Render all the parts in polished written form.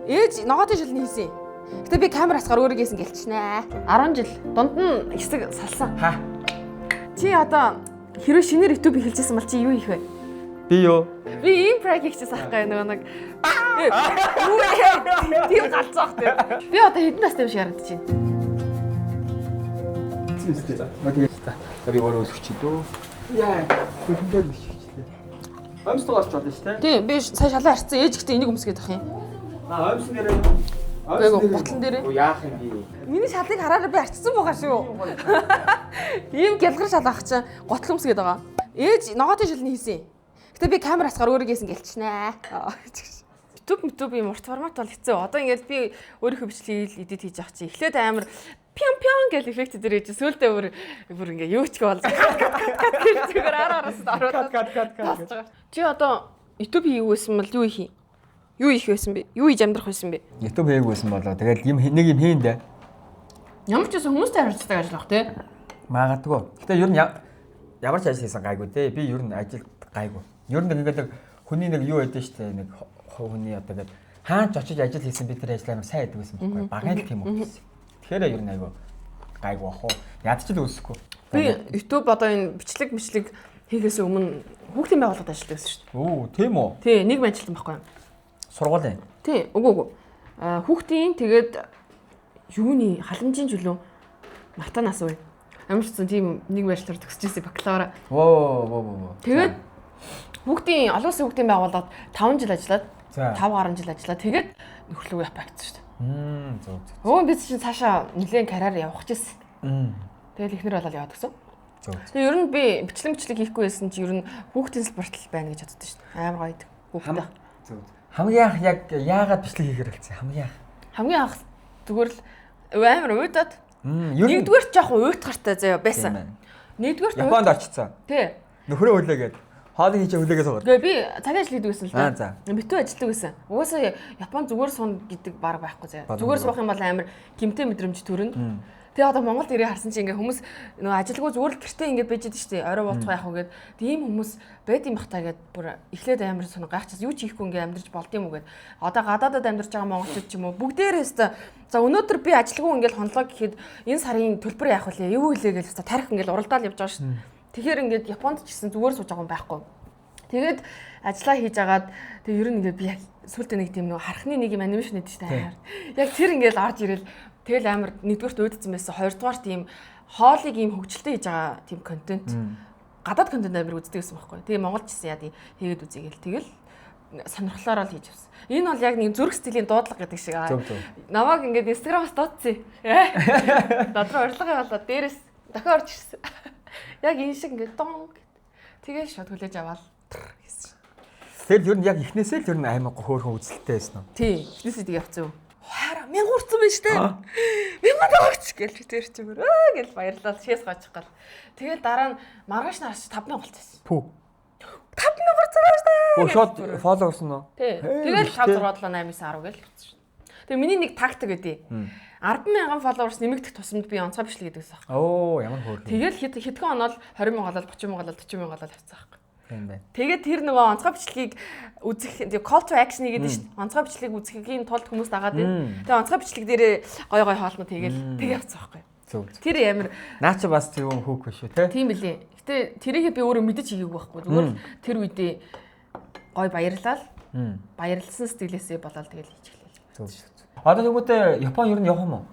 Ээж ногоодын шилний хийсэн. Гэтэ би камер асгаар өөрийгөө хийсэн гэлчихнэ. 10 жил дунд нь хэсэг салсан. Ха. Чи одоо хэрвээ шинээр YouTube эхэлжсэн бол чи юу хийх вэ? Би юу? Би ийм праг хийчихсэн аахгүй нөгөө нэг. Тийм галзаах тийм. Би одоо хэдэн настай биш ярагдаж байна. Зүстэй. Магистай. Би өөрөө өсөж дөө. Яа. Хүндэл биш ч. Амьстай гарч болно шүү дээ. Тийм би сая шалаа харцсан ээж ихтэй энийг өмсгөөд ах юм. Амьс нэрээ. Ботлон дээрээ. Яах юм би? Миний шалыг хараараа би арчсан байгаа шүү. Ийм гялгар шал ах чинь готл өмсгөөд байгаа. Ээж ногоодын шилний хийсэн. Гэтэ би камер асгаар өөрийгөө хийсэн гэлчихнэ. YouTube юм урт формат бол хэцүү. Одоо ингээд би өөрийнхөө бичлэгийг эдит хийж авах чи эхлээд амар пям гэл эффект дээр хийж сөүлдээ бүр ингээ юу ч болж кат зүгээр араас оруулаад. Чи одоо YouTube юу гэсэн бол юу хийх юм? Юу их байсан бэ? Юу хийж амьдрах байсан бэ? YouTube хийгээсэн болоо. Тэгээд нэг юм хийн дээ. Ямар ч байсан хүмүүстэй харилцдаг ажил баг тий. Магадгүй. Гэтэ ер нь ямар ч ажил хийсэн гайгүй те. Би ер нь ажил гайгүй. Ер нь ингээд хүний нэг юу байдэн штэ нэг хүний одоо ингээд хаач очиж ажил хийсэн би тэр ажлаа сайн хийдэг байсан байхгүй. Багаал тийм үү гэсэн. Тэгэхээр ер нь айгүй гайгүй ах уу. Яд ч л үсэхгүй. Би YouTube одоо энэ бичлэг хийхээс өмнө хүүхдийн байгууллагад ажилладаг байсан шүү дээ. Оо, тийм үү? Тий, нэг ажилтан байхгүй юу? Сургуулийн. Тий, үгүй. Хүүхдийн тэгээд юуны халамжийн чөлөө матанаас үе. Амарчсан тийм нэг байдлаар төгсөжсэн бакалавра. Воо. Тэгээд хүүхдийн олон улсын хүүхдийн байгууллагад 5 жил ажиллаад 5 гаруй жил ажиллаад тэгээд нөхөрлөгөө апагцсан шүү дээ. Зөв. Өө бид чинь цаашаа нэлээд карьер явах гэжсэн. Тэгэл ихнэр болоод яваад гисэн. Зөв. Тэгээ ер нь би бичлэг хийхгүй байсан чи ер нь хүүхдийн спортлол байна гэж боддоо шүү дээ. Амар гоё идэг. Хүүхдээ. Зөв. Хамгийн анх яг яагаад бичлэг хийхээр болсон хамгийн анх зүгээр л амар уйдаад нэгдүгээр ч жоохон уйтгартай заяа байсан. Нэгдүгээр Японд очсон. Тий. Нөхрөө хүлээгээд хоолыг хийж хүлээгээ суугаад. Тэгээ би цагаан ажил хийдэг байсан л да. За. Битүү ажилладаг байсан. Угаасаа Японд зүгээр суун гэдэг баг байхгүй заяа. Зүгээр суух юм бол амар гимтэй мэдрэмж төрнө. Тэгээ одоо Монголд ирээ харсан чи ингээ хүмүүс нөгөө ажилгүй зүгээр л гэртээ ингээ байж идэв штэ. Орой буудах яах вэ гэд тийм хүмүүс байд юм бах таа гэд бүр эхлээд амар сонь гайхчихсан. Юу ч хийхгүй ингээ амьдарч болд юм уу гэд. Одоо гадаадад амьдарч байгаа монголчууд ч юм уу бүгдээрээ өстө за өнөөдөр би ажилгүй ингээл хонлоо гэхэд энэ сарын төлбөр яах вэ? Юу хэлээ гээл өстө тарих ингээл уралдаал явж байгаа штэ. Тэгэхээр ингээд Японд ч гэсэн зүгээр сууж байгаа юм байхгүй. Тэгээд ажиллаа хийж агаад тэг ер нь ингээ би яг сүлдээ нэг тийм нөгөө харахны нэг юм анимашн гэдэг штэ. Яг тэр ингээл орж ирэл тэгэл амар нэгдүгээрт үүдсэн байсан. Хоёрдугаар тийм хоолыг ийм хөгжилтэй хийж байгаа тийм контент. Гадаад контент амар үздэг гэсэн байхгүй. Тэгээ монголч гэсэн яа тэгээд үзьгээл тэгэл сонирхлоор л хийж авсан. Энэ бол яг нэг зүрх сэтгэлийн дуудлага гэдэг шиг аа. Намайг ингээд Instagram-аас дуудсан. Додроо урилга болоод дээрээс дахин орж ирсэн. Яг энэ шиг ингээд дон гэд. Тэгээ шууд хүлээж аваад гэсэн. Тэгэл ер нь яг эхнээсээ л ер нь аймаг хөөрхөн үзэлтэй байсан уу? Тий. Эхнээсээ тэгээ явцсан. Хараа 1000 хүрсэн байж тээ. 1000 тагч гэл тэр чигээр гэл баярлал шээс гоочих гал. Тэгэл дараа нь маргааш нарч 5000 болчихсон. Пүү. 5000 хүрсэн байж тээ. Оо шууд фоллоу гэсэн үү? Тий. Тэгэл 5 6 7 8 9 10 гэл явчихсан. Тэгээ миний нэг тактик өгдөө. 100000 followers нэмэгдэх тусамд би онцгой бичлэг гэдэг байсан. Оо ямар хөөрхөн. Тэгэл хэдхэн онол 20000 болол 30000 болол 40000 болол авцсан байхгүй. Тийм бай. Тэгээд тэр нөгөө онцгой бичлэгийг үзэх call to action гэдэг нь шүү дээ. Онцгой бичлэгийг үзэхийн тулд хүмүүс дагаад байна. Тэгээ онцгой бичлэг дээрээ гой хоолно тэгээд авцсан байхгүй. Зөв. Тэр амар наа чи бас тийм хөөх биш үү те? Тийм билээ. Гэтэ тэрийг би өөрөө мэдэж хийгээгүй байхгүй. Зүгээр тэр үедээ гой баярлал. Баярлсан сэтгэлээсээ болоод тэгэл хийж эхлэв. Зөв. Одоо тэгвэл Япон ер нь явах юм уу?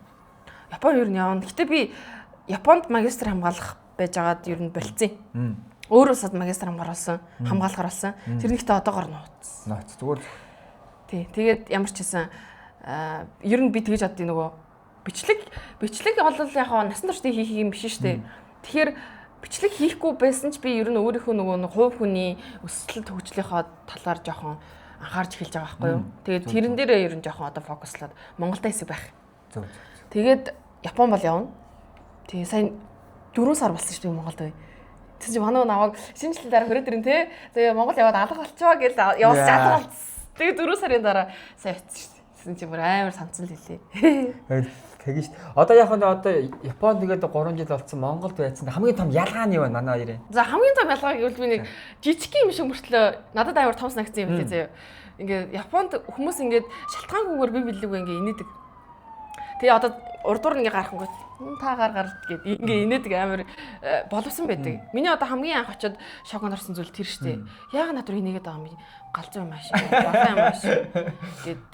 Япон ер нь явна. Гэтэ би Японд магистр хамгаалах байжгаад ер нь болцсон. Өөрөө сад магистр хамгаалахар болсон. Тэрнийхтэй одоогоор нууцсан. Нууц зүгээр. Тий. Тэгээд ямар ч хэсэн ер нь би тэгэж боддیں۔ Нөгөө бичлэг бол яг насан туршдаа хийх юм биш шүү дээ. Тэгэхээр бичлэг хийхгүй байсан ч би ер нь өөрийнхөө нөгөө хувь хүний өсөлт хөгжлийнхоо талаар жоохон анхаарч эхэлж байгаа байхгүй юу. Тэгээд тэрэн дээрээ ер нь жоохон одоо фокуслаад Монголда хэсэг байх. Зөв. Тэгээд Япон бол явна. Тэгээ сайн 4 сар болсон шүү дээ Монголд. Тэгсэн чи манай наваг шинэ жилийн дараа хүрээд ирэн те. Тэгээ Монгол яваад алга болчихоо гэж явуулсан алга болчихсон. Тэгээ 4 сарын дараа сайн очсон шүү дээ. Тэгсэн чи бүр амар санцсан л хэлээ. Тэгэж ш. Одоо яг нь одоо Японд тэгээд 3 жил болсон Монголд байцсан хамгийн том ялгаа нь юу вэ манай хоёрын? За хамгийн том ялгаа гэвэл би нэг жижиг юм шиг мөртлөө надад амар том санагцсан юм лээ заяа. Ингээд Японд хүмүүс ингээд шалтгаангүйгээр бие биелүүгээ ингээд инээдэг. Тэгээ одоо урдуур ингээ гарахгүйт та гар гэд ингээ инээдэг амар боловсон байдаг. Миний одоо хамгийн анх очиод шоконд орсон зүйл тэр штэ. Яг надад инээгээд байгаа юм галзуу юм ааш. Болоо юм ааш.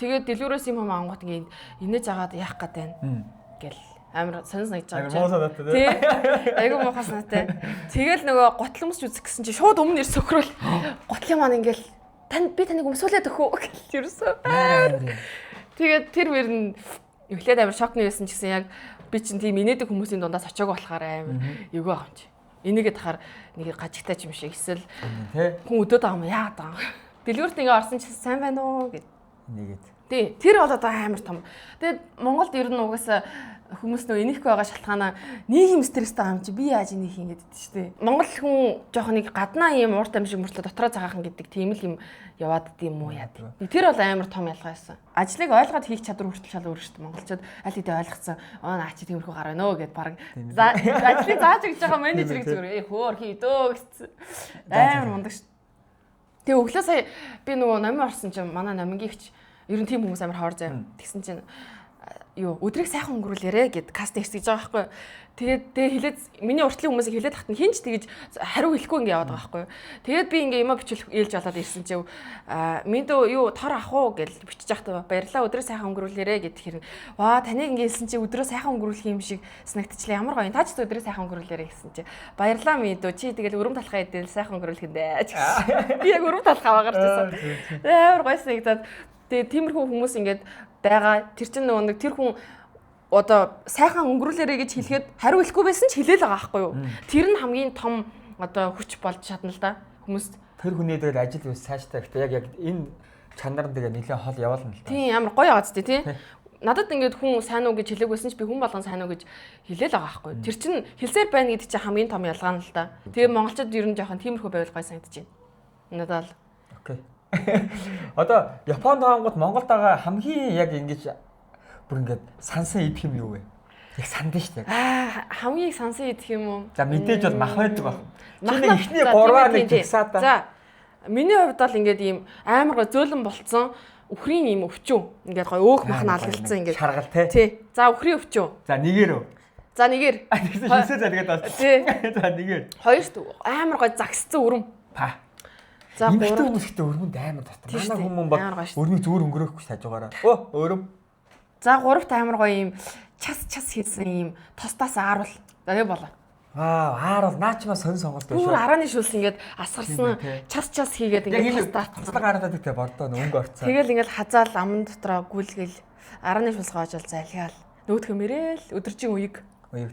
Тэгээд дэлгүүрээс юм ангууд ингээ инээж агаад яах гээд байна гэл амар сонир санагдаж байгаа. Тий. Айгу муухай санаатай. Тэгэл нөгөө гутал өмсч үзэх гэсэн чи шууд өмнө нэр сөхрөл. Гутлын маань ингээл би таныг өмсүүлээд өгөө гэл ерөөсөө. Тэгээд тэр мөр нь эхлээд амар шокны байсан ч гэсэн яг би чинь тийм инээдэг хүмүүсийн дундаас очиог болохоор амар эвгүй байгаа юм чи. Энийгээ тахаар нэг гажигтай юм шиг эсвэл хүн өдөөд байгаа юм яагаад байгаа юм. Дэлгүүрт ингээ орсон чи сайн байна уу гэд. Нэгээд. Тий, тэр бол одоо амар том. Тэгээд Монголд ер нь угаасаа хүмүүс нөө энийхгүй байгаа шалтгаанаа нийгэм стресстэй байгаа юм чи би яаж энийг хийгээд идэж штэ. Монгол хүн жоохон нэг гаднаа юм уурт амжиг мөртлөө дотроо цагаахан гэдэг тийм л юм яваад дим уу яа. Тэр бол амар том ялгаа байсан. Ажлыг ойлгоод хийх чадвар хүртэл шал өөр штэ. Монголчууд аль хэдийн ойлгоцсон. Наа чи тиймэрхүү гар байна өө гэд баг. Ажлыг зааж өгч байгаа менежерийг зүгээр хөөр хий дөө гэсэн. Амар мундаг штэ. Тэгээ өглөө сая би нөгөө номин орсон чинь манай номингийгч ер нь тийм хүмүүс амар хоор заяа. Тэгсэн чинь юу өдрийг сайхан өнгөрүүлээрэ гэд каст хийж байгаа байхгүй. Тэгээд хилээд миний уртлын хүмүүсийг хилээд тахт нь хинч тэгэж хариу хэлэхгүй ингээ яваад байгаа байхгүй. Тэгээд би ингээ юмаа бичүүлэх ээлж болоод ирсэн чинь миндөө юу тор ах уу гэл бичиж яхтаа баярлаа өдрөө сайхан өнгөрүүлээрэ гэд хэрэг. Ваа таныг ингээ хэлсэн чинь өдрөө сайхан өнгөрүүлэх юм шиг санагдчихлаа. Ямар гоё. Та ч өдрөө сайхан өнгөрүүлээрэ гэсэн чинь баярлаа миндөө чи тэгэл өрөм талхаа идэл сайхан өнгөрүүлэх юм даа. Би яг өрөм талхаа багарч байсан. Амар гоё санагдаад тэгээ тиймэрхүү хүмүүс ингээд байгаа. Тэр чинь нэг тэр хүн одоо сайхан өнгөрүүлээрэ гэж хэлэхэд хариу хэлэхгүй байсан ч хэлээл байгаа байхгүй юу? Тэр нь хамгийн том одоо хүч болж чадна л да. Хүмүүс тэр хүний дээр ажил үс цааштай гэхдээ яг энэ чанар нь тэгээ нэлээд хол явуулна л да. Тийм амар гоё яваад тий. Надад ингээд хүн сайн уу гэж хэлээгүйсэн ч би хүн болгон сайн уу гэж хэлээл байгаа байхгүй юу? Тэр чинь хэлсээр байна гэдэг чинь хамгийн том ялгаа нь л да. Тэгээ монголчууд ер нь жоохон тиймэрхүү байвал гоё санагдаж байна. Надад л. Окей. Одоо Японд ангууд Монголд байгаа хамгийн яг ингэж бүр ингээд сансан идэх юм юу вэ? Яг сандна шүү дээ. Хамгийн сансан идэх юм уу? За мэдээж бол мах байдаг баг. Чиний ихний 3-аар нэг жигсаа да. За миний хувьд бол ингээд ийм амар гоо зөөлөн болцсон өхрийн ийм өвчөө. Ингээд гоо өөх мах наалгалцсан ингээд шаргал те. Тий. За өхрийн өвчөө. За нэгээр үү? За нэгээр. Тэгсэн хийсээ залгаад байна. Тий. За нэгээр. Хоёрт амар гоо загсцсан өрөм. Па. За гурав хүмүүстэй өрмөнд амар татсан. Манай хүмүүс бол өрмийг зүгээр өнгөрөөхгүй хажуугаараа. Өрөм. За гуравт амар гоё юм час хийсэн юм тостаас ааруул. За тэгээ болоо. Ааруул наачмаа сонь сонголт байна шүү. Бүр арааны шүлс ингээд асгарсан час хийгээд ингээд тостаа гараад тэ бордоо өнгө орцсон. Тэгэл ингээд хазаал аман дотроо гүйлгээл арааны шүлс гоожол залхиал. Нөгөөдхөө мэрээл өдөржин үеиг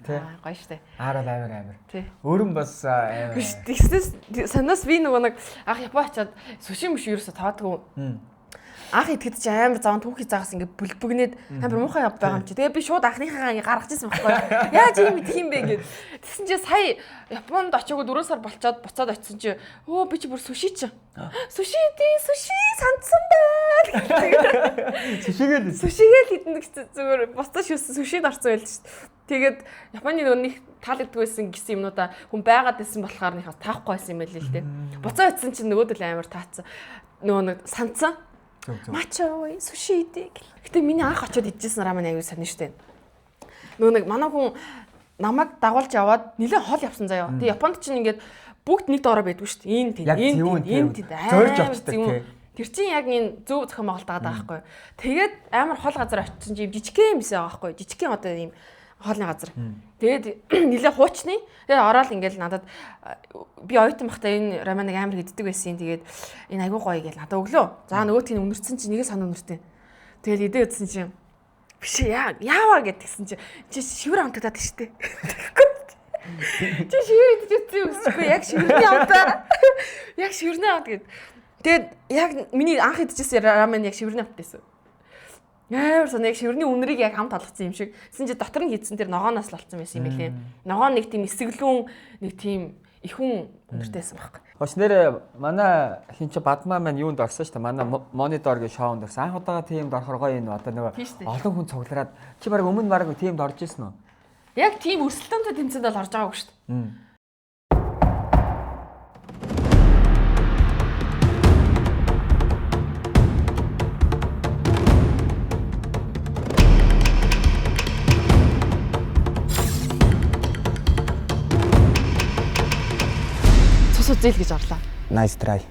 те. Гоё штэ. Ааруул амар. Тий. Өрөм бас амар. Биш тэгснээс санаас би нөгөө нэг анх Япон очиод суши мөш ерөөсө таадгүй. Анх идэхэд чи амар заван түүхий заагаас ингээд бүлбэгнээд амар муухай яв байгаа юм чи. Тэгээ би шууд анхныхаа гаргаж ирсэн байхгүй. Яаж ийм идэх юм бэ гэд. Тэгсэн чи сая Японд очиод 4 сар болцоод буцаад очисон чи би чи бүр суши чи. Суши сандсан байна. Сушигээл идэх гэсэн зүгээр буцаж шүсэн сушид орсон байл шүү дээ. Тэгээд Японы нөгөө нэг таалагддаг байсан гэсэн юмнуудаа хүн байгаад байсан болохоор нэг таахгүй байсан юм байл л дээ. Буцаа очисон чинь нөгөөдөл амар таацсан. Нөгөө нэг сандсан. Мачо суши идэх. Гэтэ миний анх очиод идчихсэн рамен аягүй сайн штэ. Нөгөө нэг манай хүн намайг дагуулж яваад нэлээд хол явсан заяа. Тэгээ Японд чинь ингээд бүгд нэг доороо байдгүй штэ. Энэ тийм зорж очдаг. Тэр чинь яг энэ зөв зохион байгуулалт байгаа байхгүй. Тэгээд амар хол газар очисон чи жижигхэн юм байсан байгаа байхгүй. Жижигхэн одоо ийм хоолны газар. Тэгээд нэлээ хуучны. Тэгээд ороод ингээл надад би оюутан бахта энэ раменыг амар хийддэг байсан. Тэгээд энэ айгуу гоё гээл надад өглөө. За нөгөөтг нь үнэрсэн чи нэгэ санаа үнэртэй. Тэгээд идээ үтсэн чи биш яаваа гэдгсэн чи шивэр амтагдаад штэ. Чи шивэр идэж үтсэн үсчихгүй яг шивэрний амтаа. Яг шивэрний амт гэд. Тэгээд яг миний анх идчихсэн рамен яг шивэрний амттай байсан. Яар сон яг шивэрний үнэрийг яг хамт олгоцсон юм шиг. Тэсэн чи дотор нь хийдсэн тэр ногооноос л олцсон байсан юм билээ. Ногоо нэг тийм эсэглүүн нэг тийм их хүн өндөртэйсэн байхгүй. Хоч нэр манай хин ч Бадмаа маань юунд орсон шүү дээ. Манай монитор гэ шоунд орсон. Анх удаага тиймд орохоор гоё энэ одоо нөгөө олон хүн цуглараад чи баг өмнө баг тиймд орж исэн үү? Яг тийм өрсөлдөөнтэй тэмцээнд бол орж байгаагүй шүү дээ. Зээл гэж орлоо. Nice try.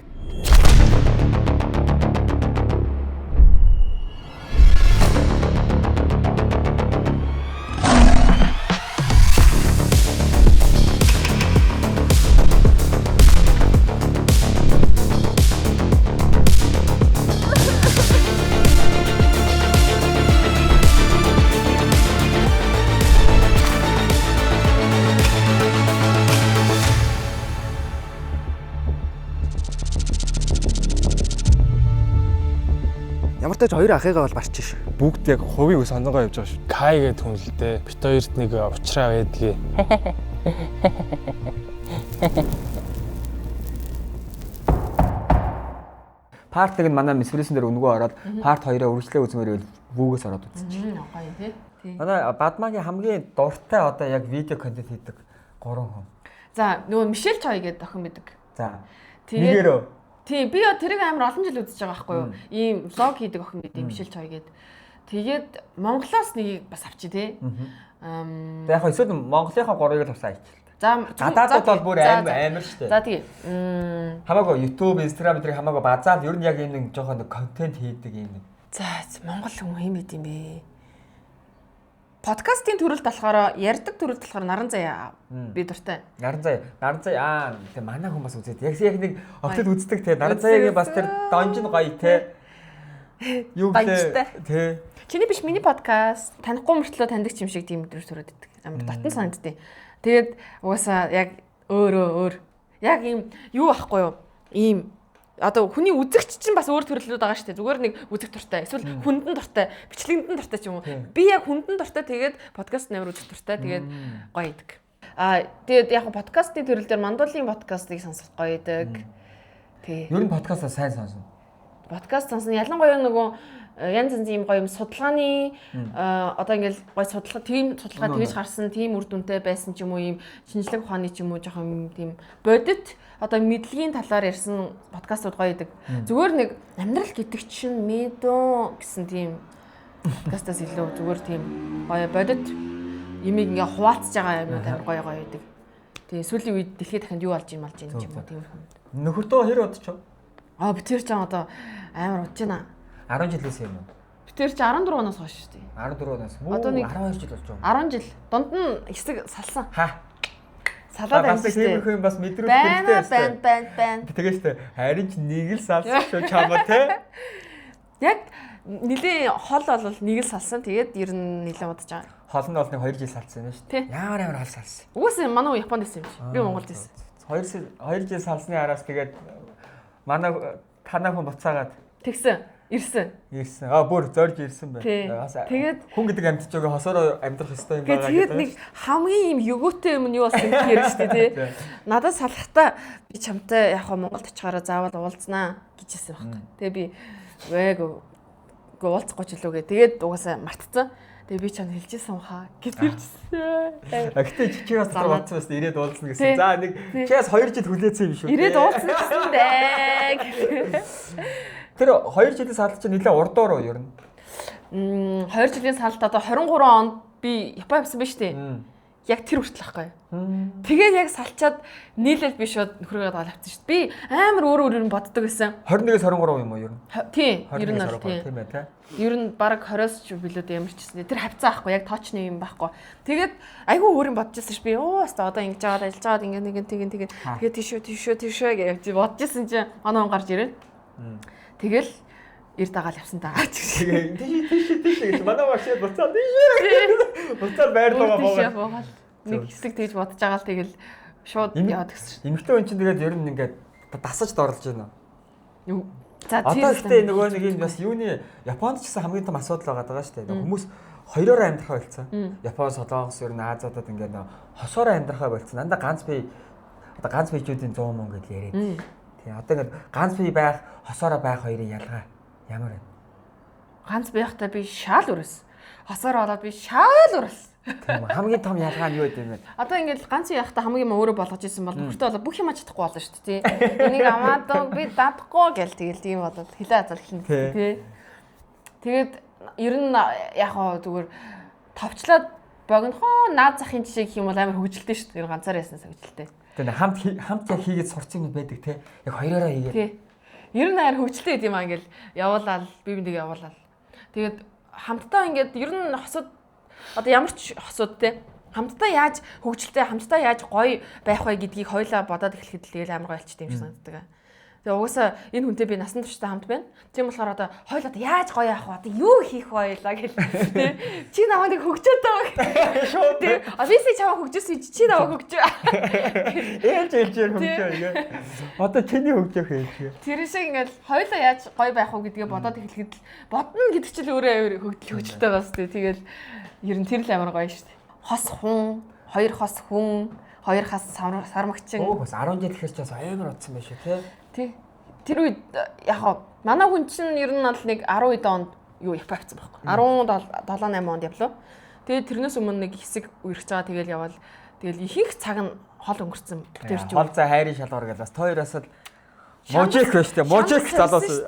Ямартай ч хоёр ахыгаа бол барчих ш. Бүгд яг хувийн сонгоо явж байгаа шүү. Кай гэдэг хүн л дээ. Бит хоёрт нэг уучраа байдгийг. Партиг нь манай мисврсэн дээр өнгөө ороод парт 2-аа үргэлжлээ үзмээр вүүгээс ороод үзчихсэн. Гоё тий. Манай Бадмагийн хамгийн дуртай одоо яг видео контент хийдэг 3 хүн. За нөгөө Мишель Чой гэдэг охин байдаг. За. Тэгээд тий би тэрийг амар олон жил үзэж байгаа байхгүй юу? Ийм влог хийдэг охин гэдэг Мишель Чой гэдэг. Тэгээд Монголоос нэг бас авчи тий. Тэгээд яг эсвэл Монголынхаа 3-ыг л авсан ачил. За гадаадд бол бүр амар шүү дээ. За тий. Хамаагүй YouTube, Instagram дээр хамаагүй базаал ер нь яг ийм нэг жоохон контент хийдэг юм. За Монгол хүн хэм байд юм бэ? Подкастын төрөлд болохоор ярьдаг төрөлд болохоор наран заяа би дуртай. Наран заяа тэгээ манай хүн бас үзээд яг нэг октод үздэг те наран заяагийн бас тэр донжин гоё те. Юу гэлээ те. Чиний биш миний подкаст танихгүй мөртлөө таньдаг юм шиг тийм өдрөөр төрөөд идэг. Амар дотн санагдтыг. Тэгээд угаасаа яг өөр яг ийм юу ахгүй юу? Ийм одоо хүний үзэгч чинь бас өөр төрлүүд байгаа шүү дээ. Зүгээр нэг үзэг дуртай. Эсвэл хүндэн дуртай, бичлэгдэн дуртай ч юм уу. Би яг хүндэн дуртай тэгээд подкаст нээр үзэг дуртай тэгээд гоё идэг. Тэгээд яг подкастын төрөл дээр мандуулын подкастыг сонсох гоё идэг. Тий. Ер нь подкастаа сайн сонсно. Подкаст сонсно. Ялангуяа нөгөө янз янз ийм гоё юм судалгааны одоо ингээл гоё судалгаа тэгж гарсан тийм үр дүнтэй байсан ч юм уу ийм шинжлэх ухааны ч юм уу жоохон тийм бодит одоо мэдлэгийн талаар ярьсан подкастууд гоё идэг. Зүгээр нэг амьдрал гэдэг чинь мэдөө гэсэн тийм подкастаас илүү зүгээр тийм гоё бодит юмыг ингээ хуваалцж байгаа юмуд амар гоё идэг. Тэгээ сүүлийн үед дэлхийд дахинд юу болж юм ч юм уу тийм юм. Нөхөртөө хэр удаж вэ? Би тэр ч одоо амар удаж байна. 10 жилээс юм уу? Би тэр чи 14 оноос хойш шүү дээ. 14 оноос. Одоо нэг 12 жил болж байна. 10 жил. Дунд нь хэсэг салсан. Салаад байна шүү дээ. Тийм бас мэдрүүлэхтэй. Байн. Тэгээ шүү дээ. Харин ч нэг л салсан шүү чамаа те. Яг нилийн хол бол нэг л салсан. Тэгээд ер нь нилээ удаж байгаа. Хол нь бол нэг 2 жил салсан юм шүү дээ. Ямар хол салсан. Угсаа манай Японд байсан юм шиг. Би Монголд байсан. 2 жил салсны араас тэгээд манай танаа хүн буцаагаад ирсэн. Бүр зорж ирсэн байна. Тэгээд хүн гэдэг амьдч байгаа хосоор амьдрах ёстой юм байгаа гэдэг. Тэгээд нэг хамгийн юм өгөөтэй юм нь юу болсон гэхээр шүү дээ тий. Надад салахтаа би чамтай яг Монголд очихаараа заавал уулзнаа гэж хэлсэн байхгүй. Тэгээ би уулзахгүй ч үлээгээ. Тэгээд угаасаа мартцсан. Тэгээ би чам хэлжсэн хаа гэж хэлжсэн. Гэтэ чи бас бодсон бас ирээд уулзна гэсэн. За нэг чиас 2 жил хүлээсэн юм шүү. Ирээд уулзна гэсэн дээ. Тэр 2 жилийн салт чинь нэлээ урдуур уу ер нь? 2 жилийн салт одоо 23 онд би Япон явсан байж тээ. Яг тэр хүртэл ахгүй. Тэгээд яг салчаад нийлэл би шууд нөхрөөгөө даал авчихсан шүү дээ. Би амар өөр боддог байсан. 21-с 23 юм уу ер нь? Тийм, ер нь бол тийм ээ тий. Ер нь баг 20-с ч билүүд ямар ч гэсэн. Тэр хавцаа ахгүй, яг тоочны юм байхгүй. Тэгээд айгүй өөр юм бодчихсон ш. Би одоо ингэж аваад ажиллаж аваад ингэ тэгээд тийшөө гэж бодчихсон чинь манай он гарч ирээ. Тэгэл эрд дагаал явсан та. Тэгээ тийш гэж манай машин буцаад тийш. Буцаад байрлаа бooгаад. Нэг хэсэг тэгж бодож байгаа л тэгэл шууд яваад гисэн. Эмэгтэй хүн чинь тэгээд ер нь ингээд дасаж дорлож байна. Юу? За тийм. Одоо ихтэй нөгөө нэг юм бас юуны Японд ч гэсэн хамгийн том асуудал байгаа шүү дээ. Хүмүүс хоёроор амьдрахаа болцсон. Япон, Солонгос ер нь Азиудад ингээд хосоор амьдрахаа болцсон. Дандаа ганц би Одоо ганц биечүүдийн 100 мөн гэж яриад. Тий одоо ингээд ганц бие байх, хосоороо байх хоёрын ялгаа ямар вэ? Ганц байхдаа би шаал өрөөс. Хосоор болоод би шаал өрөөс. Тийм хамгийн том ялгаа нь юу гэдэг юм бэ? Одоо ингээд ганц яхахта хамгийн юм өөрөө болгож исэн бол нөхөртөө болоо бүх юм чадахгүй болно шүү дээ тий. Энийг амаадаг би дадахгүй гэл тэгэл тийм болоод хилээ азар эхлэн тий. Тэгээд ер нь яг хоо зүгээр товчлоод богинохоо наад захын жишээ гэх юм бол амар хөвгөлтэй шүү дээ. Ганцаар яснаас хөвгөлтэй. Тэгээд хамт яг хийгээд сурцсан юм байдаг тий. Яг хоёроо хийгээд. Тий. Ер нь амар хөвгөлтэй гэдэг юм аа ингээл явуулаад бие биендээ явуулаад. Тэгээд хамтдаа ингээд ер нь хосууд одоо ямар ч хосууд те хамтдаа яаж хөгжилтэй хамтдаа яаж гоё байх вэ гэдгийг хоёлаа бодоод эхлэхэд л тэгэл амар гоё болчтой юм шиг санагддаг. Тэгээ угаасаа энэ хүнтэй би насан туршдаа хамт байна. Тийм болохоор одоо хоёлаа яаж гоё явах вэ? Одоо юу хийх байлаа гэл те чи намайг хөгжөөд байгаа шүү те. Обвисли чамаа хөгжөөсөн чи намайг хөгжөө. Ээлж хөгжөө гээ. Одоо чиний хөгжөөх ээ. Тэр шиг ингээл хоёлаа яаж гоё байх вэ гэдгээ бодоод эхлэхэд л бодно гэдэг чинь өөрөө хөгжилтэй байгаас те. Тэгэл ер нь тэр л амар гоё шүү дээ. Хос хүн, хоёр хос хүн, хоёр хас сармагчин. Оо бас 10 жил гэхэр ч бас амар утсан байх шүү те. Тий. Тэр үед яг манай хүн чинь ер нь бол нэг 12 онд юу явчихсан байхгүй. 17 8 онд явлаа. Тэгээд тэрнээс өмнө нэг хэсэг үерхэж байгаа тэгэл явал тэгэл ихэнх цаг нь хол өнгөрцөн. Тэр чинь хол за хайрын шалгуур гэж бас хоёроос л мужик байж тээ. Мужик залуус.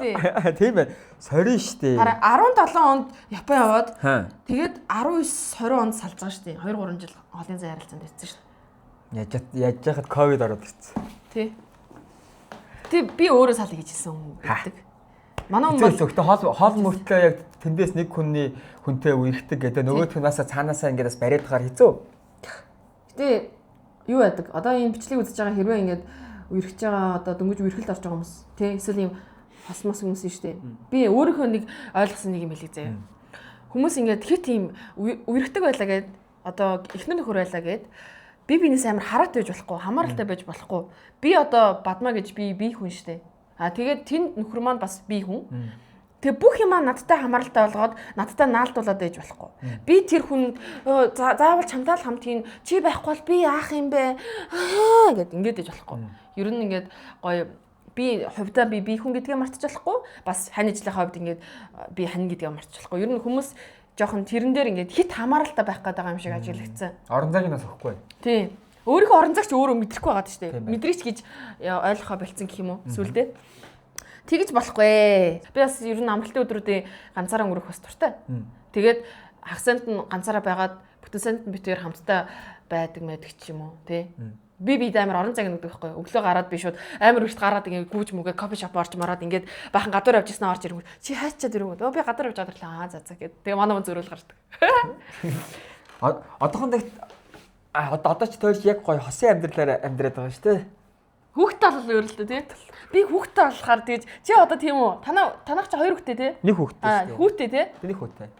Тийм байна. Сорин штэ. Хараа 17 онд Япон яваад тэгээд 19 20 онд салж байгаа штэ. 2 3 жил холын зай харилцаанд ирсэн штэ. Яаж яхад ковид ороод ирсэн. Тий. Тэг би өөрөө сал хийж ирсэн хүн гэдэг. Манай хүн бол зөвхөн хол мөртлөө яг тэндээс нэг хүнтэй үерхдэг гэдэг нөгөөх нь басаа цаанаасаа ингээд бас бариад байгаа хэцүү. Гэтэ юу яадаг? Одоо энэ бичлэг үзэж байгаа хэрвээ ингээд үерхэж байгаа одоо дөнгөж үерхэлд орж байгаа хүмүүс тий эсвэл юм хосмос хүмүүс нь штэ. Би өөрийнхөө нэг ойлгосон нэг юм хэлээ заяа. Хүмүүс ингээд хит тийм үерхдэг байлаа гэд одоо эхнэр нөхөр байлаа гэд би бинээс амар хараат байж болохгүй, хамааралтай байж болохгүй. Би одоо бадмаа гэж би хүн штэ. Тэгээд тэнд нөхөр маань бас би хүн. Тэгээ бүх юмаа надтай хамааралтай болгоод надтай наалдуулаад байж болохгүй. Би тэр хүн заавал чамтай л хамт хийн чи байхгүй бол би яах юм бэ? Гэт ингэж байж болохгүй. Ер нь ингээд гоё би хувьдаа би хүн гэдгээ мартаж болохгүй. Бас хань ижлийнхаа хувьд ингээд би хань гэдгээ мартаж болохгүй. Ер нь хүмүүс жоохон тэрэн дээр ингээд хит хамааралтай байх гэдэг юм шиг ажиглагдсан. Орон зайг нас өгөхгүй. Тий. Өөрийнхөө орон зайг ч өөрөө мэдрэхгүй байгаа шүү дээ. Мэдрийч гэж ойлгохоо болцсон гэх юм уу? Сүлдээ. Тэгэж болохгүй. Би бас ер нь амралтын өдрүүдийн ганцаараа өнгөрөх бас дуртай. Тэгээд хагасанд нь ганцаараа байгаад бүтэн санд нь битээр хамтдаа байдаг ч юм уу, тий. Би амар орон зайг нэгдэг байхгүй. Өглөө гараад би шууд амар өршөд гараад ингээд гүүж мүгээ кофе шоп орж мараад ингээд бахан гадуур явж ирсэн орж ирэнгүүт чи хайчаад ирэнгүүт би гадуур явж байгаа ирлээ за гэдэг. Тэгээ манай хүн зөрөөл гардаг. Одоо ч тойрч яг гоё хосын амьдралаар амьдраад байгаа шүү дээ. Хүүхдтэй бол өөрлөлтөө тий. Би хүүхдтэй болохоор тэгж чи одоо тийм үү? Танах чи 2 хүүхдтэй тий? Нэг хүүхдтэй шүү дээ. Хүүхдтэй тий? Нэг хүүхдтэй.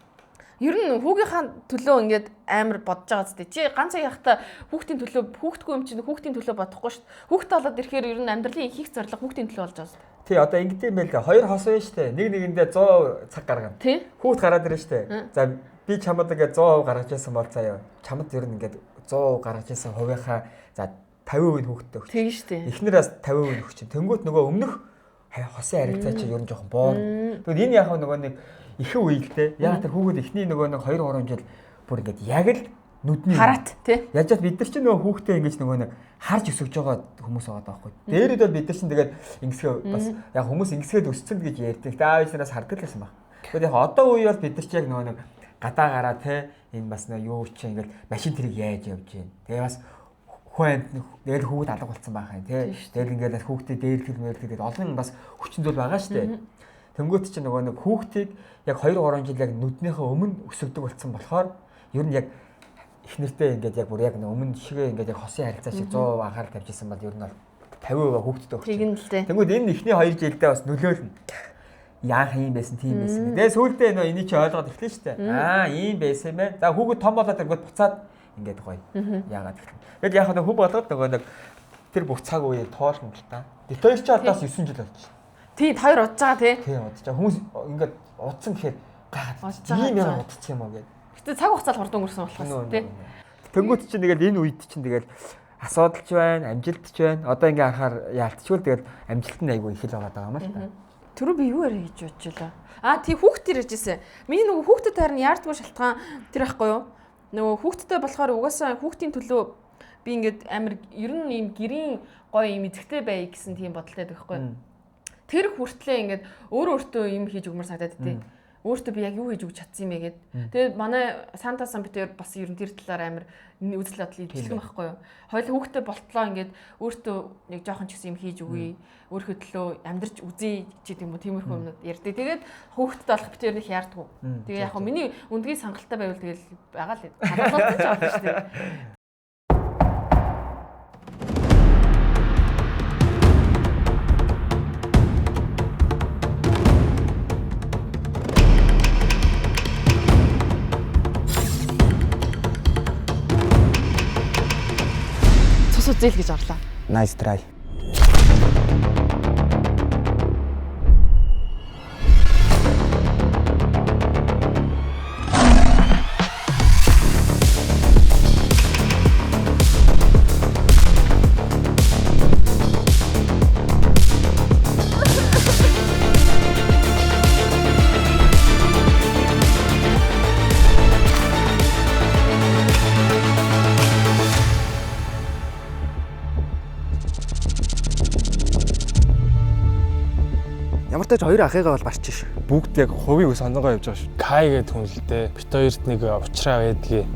Ер нь хүүгийнхаа төлөө ингээд амар бодож байгаа зү. Чи ганц яхахта хүүхдийн төлөө хүүхдгүй юм чинь хүүхдийн төлөө бодохгүй шүү дээ. Хүүхдтэй болоод ирэхээр ер нь амьдралын их их зорилго хүүхдийн төлөө болж байгаа зү. Тий, одоо ингэдэм юм байл. Хоёр хос байна шүү дээ. Нэг нэгэндээ 100 цаг гаргана. Тий. Хүүхд гараад ирнэ шүү дээ. За би чамд ингээд 100% гаргаж байсан бол заяа. Чамд ер нь ингээд 100% гаргаж байсан хувийнхаа за 50% хүүхдтэй өгч. Тийм шүү дээ. Эхнээс 50% өгч. Тэнгүүт нөгөө өмнөх хосын харилцаа чи ер нь жоохон боор. Тэгвэл энэ яг нөгөө нэг ихэнх үеигтэй. Яг тэр хүүхэд эхний нөгөө нэг 2 3 жил бүр ингээд яг л нүдний хараат тий. Яаж ч бид нар чинь нөгөө хүүхдээ ингэж нөгөө нэг харж өсөж байгаа хүмүүс байгаа байхгүй. Дээрэд бол бид нар чинь тэгээд ингэсгээ бас яг хүмүүс ингэсгээд өссөн гэж ярьдаг. Аав ээжнээс хардаг л байсан баг. Тэгвэл яг одоо үе бол бид нар чинь яг нөгөө нэг гадаа гараа тий энэ бас нэг юу чи ингээд машин тэрийг яаж явж гин. Тэгээ бас хүн тэгэл хүүхэд алга болсон байх юм тий. Тэгэл ингээд бас хүүхдээ дээрлэх мэрэлдэг гэдэг олон бас хүчин зүйл байгаа шүү дээ. Тэнгүүт чинь нөгөө нэг хүүхдийг яг 2 3 жил яг нүднийхээ өмнө өсөгдөг болсон болохоор ер нь яг их нэртэй ингээд яг бүр яг өмнө жишгээ ингээд яг хосын харилцаа шиг 100% анхаарал тавьж исэн бол ер нь бол 50% хүүхдтэй өгч. Тэнгүүд энэ ихний 2 жилдээ бас нөлөөлнө. Яах юм байсан тийм байсан. Тэгээ сүүлдээ нөө энийг чи ойлгоод эхлэв шүү дээ. Ийм байсан юм байна. За хүүхэд том болоод ингээд буцаад ингээд гоё. Яагаад гэх юм. Тэгэл яг нэг хүн болоод нөгөө нэг тэр бүх цаг үеийг тоолно л та. Детойл ч одоос 9 жил болж байна. Тий, хоёр удаж байгаа тий. Тий, удаж байгаа. Хүмүүс ингээд удсан гэхээр ийм юм удчих юм аа гэдэг. Гэтэ цаг хугацаанд хурдан өнгөрсөн болохоос тий. Тэнгүүт чинь тэгэл энэ үед чинь тэгэл асуудалч байна, амжилтч байна. Одоо ингээ харахаар яалтчгүй тэгэл амжилт нь айгүй их л байгаа юм л та. Түрүү би юу яриа гэж бодож байлаа. Тийм хүүхдэр ярьжсэн. Миний нөгөө хүүхдэд харин яардгүй шалтгаан тэр байхгүй юу? Нөгөө хүүхдтэй болохоор угаасаа хүүхдийн төлөө би ингээд амар ер нь ийм гэрийн гоё юм эзэгтэй бай гэсэн тийм бодолтой байхгүй юу? Тэр хүртлээ ингээд өөрөө юм хийж өгмөр санагдаад тий. Өөртөө би яг юу хийж өгч чадсан юм бэ гэд. Тэгээд манай Санта Самбитер бас ер нь тэр талаар амар үзэл бодол идэлгэн байхгүй юу. Хоёул хүүхдээ болтлоо ингээд өөртөө нэг жоохон ч гэсэн юм хийж өгье. Өөрийнхөө төлөө амьдрч үзье ч гэдэг юм уу тиймэрхүү юмнууд ярьдаг. Тэгээд хүүхдэд болох би тэр нэг яардгүй. Тэгээ яг миний үндгийн сангалтай байвал тэгэл байгаа л хаалгалцсан ч байна шүү дээ. Зээл гэж орлоо. Nice try. Ямар ч тач хоёр ахыгаа бол барчих ш. Бүгд яг хувийг сонгоо явж байгаа шүү. Кай гэдэг хүн л дээ. Бит хоёрт нэг уучраа байдгийг.